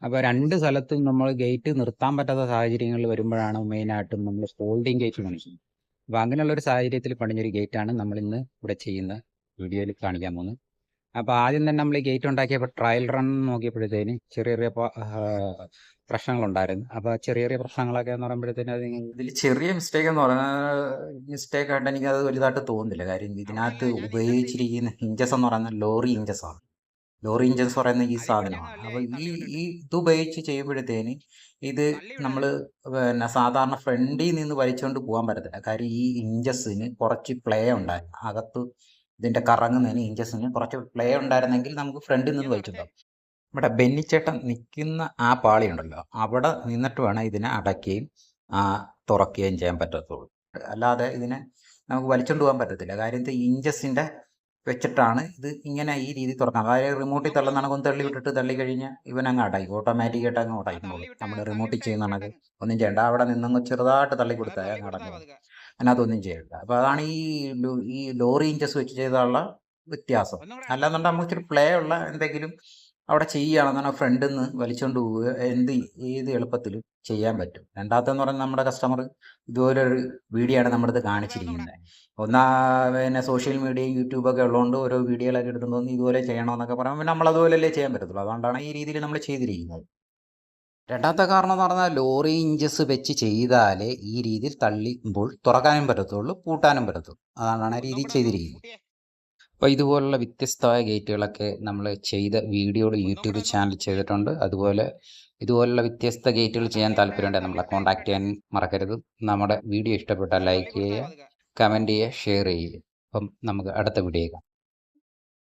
അപ്പോൾ രണ്ട് സ്ഥലത്തും നമ്മൾ ഗേറ്റ് നിർത്താൻ പറ്റാത്ത സാഹചര്യങ്ങളിൽ വരുമ്പോഴാണ് മെയിനായിട്ടും നമ്മൾ ഫോൾഡിങ് ഗേറ്റ് പണിയുന്നത്. അപ്പോൾ അങ്ങനെയുള്ള ഒരു സാഹചര്യത്തിൽ പണിഞ്ഞൊരു ഗേറ്റാണ് നമ്മളിന്ന് ഇവിടെ ചെയ്യുന്ന വീഡിയോയിൽ കാണിക്കാൻ പോകുന്നത്. അപ്പോൾ ആദ്യം തന്നെ നമ്മൾ ഈ ഗേറ്റ് ഉണ്ടാക്കിയപ്പോൾ ട്രയൽ റൺ നോക്കിയപ്പോഴത്തേന് ചെറിയ ചെറിയ പ്രശ്നങ്ങളുണ്ടായിരുന്നു. അപ്പോൾ ചെറിയ ചെറിയ പ്രശ്നങ്ങളൊക്കെ എന്ന് പറയുമ്പോഴത്തേന് അത് ഇതിൽ ചെറിയ മിസ്റ്റേക്ക് എന്ന് പറഞ്ഞാൽ മിസ്റ്റേക്ക് ആയിട്ട് എനിക്കത് വലുതായിട്ട് തോന്നുന്നില്ല. കാര്യം ഇതിനകത്ത് ഉപയോഗിച്ചിരിക്കുന്ന ഹിഞ്ചസ് എന്ന് പറയുന്നത് ലോറി ഹിഞ്ചസാണ്. ലോറി ഇഞ്ചൻസ് പറയുന്ന ഈ സാധനമാണ്. അപ്പോൾ ഈ ഇത് ഉപയോഗിച്ച് ചെയ്യുമ്പോഴത്തേന് ഇത് നമ്മൾ പിന്നെ സാധാരണ ഫ്രണ്ടിൽ നിന്ന് വലിച്ചുകൊണ്ട് പോകാൻ പറ്റത്തില്ല. കാര്യം ഈ ഇഞ്ചസിന് കുറച്ച് പ്ലേ ഉണ്ടായിരുന്നു. അകത്ത് ഇതിൻ്റെ കറങ്ങുന്നതിന് ഇഞ്ചസിന് കുറച്ച് പ്ലേ ഉണ്ടായിരുന്നെങ്കിൽ നമുക്ക് ഫ്രണ്ടിൽ നിന്ന് വലിച്ചുണ്ടാകും. ഇവിടെ ബെന്നിച്ചേട്ടൻ നിൽക്കുന്ന ആ പാളി ഉണ്ടല്ലോ, അവിടെ നിന്നിട്ട് വേണം ഇതിനെ അടയ്ക്കുകയും തുറക്കുകയും ചെയ്യാൻ പറ്റത്തുള്ളൂ. അല്ലാതെ ഇതിനെ നമുക്ക് വലിച്ചുകൊണ്ട് പോകാൻ പറ്റത്തില്ല. കാര്യം ഇഞ്ചസിൻ്റെ വെച്ചിട്ടാണ് ഇത് ഇങ്ങനെ ഈ രീതി തുറക്കാം. അതായത് റിമോട്ടിൽ തള്ളുന്ന ഒന്ന് തള്ളി വിട്ടിട്ട് തള്ളി കഴിഞ്ഞാൽ ഇവൻ അങ്ങ് അടയും, ഓട്ടോമാറ്റിക്കായിട്ട് അങ്ങ് അടയ്ക്കുന്നുള്ളൂ. നമ്മൾ റിമോട്ടിൽ ചെയ്യുന്ന കണക്ക് ഒന്നും ചെയ്യേണ്ട, അവിടെ നിന്നങ്ങ് ചെറുതായിട്ട് തള്ളി കൊടുത്താൽ അങ്ങ് അടഞ്ഞു, അതിനകത്തൊന്നും ചെയ്യേണ്ട. അപ്പോൾ അതാണ് ഈ ലോറി ഇഞ്ചസ് വെച്ച് ചെയ്താലുള്ള വ്യത്യാസം. അല്ലാന്നുണ്ടെങ്കിൽ നമുക്ക് ഇച്ചിരി പ്ലേ ഉള്ള എന്തെങ്കിലും അവിടെ ചെയ്യുകയാണെന്നുണ്ടെങ്കിൽ ഫ്രണ്ടിൽ നിന്ന് വലിച്ചുകൊണ്ട് പോവുക ഏത് എളുപ്പത്തിലും ചെയ്യാൻ പറ്റും. രണ്ടാമത്തെന്ന് പറഞ്ഞാൽ നമ്മുടെ കസ്റ്റമർ ഇതുപോലൊരു വീഡിയോ ആണ് നമ്മുടെ അടുത്ത് കാണിച്ചിരിക്കുന്നത്. പിന്നെ സോഷ്യൽ മീഡിയയും യൂട്യൂബൊക്കെ ഉള്ളതുകൊണ്ട് ഓരോ വീഡിയോകളൊക്കെ എടുത്തുകൊണ്ട് ഇതുപോലെ ചെയ്യണമെന്നൊക്കെ പറയുമ്പോൾ നമ്മളതുപോലെയല്ലേ ചെയ്യാൻ പറ്റത്തുള്ളൂ. അതുകൊണ്ടാണ് ഈ രീതിയിൽ നമ്മൾ ചെയ്തിരിക്കുന്നത്. രണ്ടാമത്തെ കാരണം എന്ന് പറഞ്ഞാൽ ലോറി ഇഞ്ചസ് വെച്ച് ചെയ്താലേ ഈ രീതിയിൽ തള്ളിമ്പോൾ തുറക്കാനും പറ്റത്തുള്ളൂ, പൂട്ടാനും പറ്റത്തുള്ളൂ. അതാണ് ആ രീതി ചെയ്തിരിക്കുന്നത്. അപ്പോൾ ഇതുപോലുള്ള വ്യത്യസ്തമായ ഗേറ്റുകളൊക്കെ നമ്മൾ ചെയ്ത വീഡിയോകൾ യൂട്യൂബ് ചാനൽ ചെയ്തിട്ടുണ്ട്. അതുപോലെ ഇതുപോലുള്ള വ്യത്യസ്ത ഗേറ്റുകൾ ചെയ്യാൻ താല്പര്യമുണ്ടെങ്കിൽ നമ്മളെ കോൺടാക്ട് ചെയ്യാൻ മറക്കരുത്. നമ്മുടെ വീഡിയോ ഇഷ്ടപ്പെട്ടാൽ ലൈക്ക് ചെയ്യുക, കമൻറ്റ് ചെയ്യുക, ഷെയർ ചെയ്യുക. അപ്പം നമുക്ക് അടുത്ത വീഡിയോ കാണാം.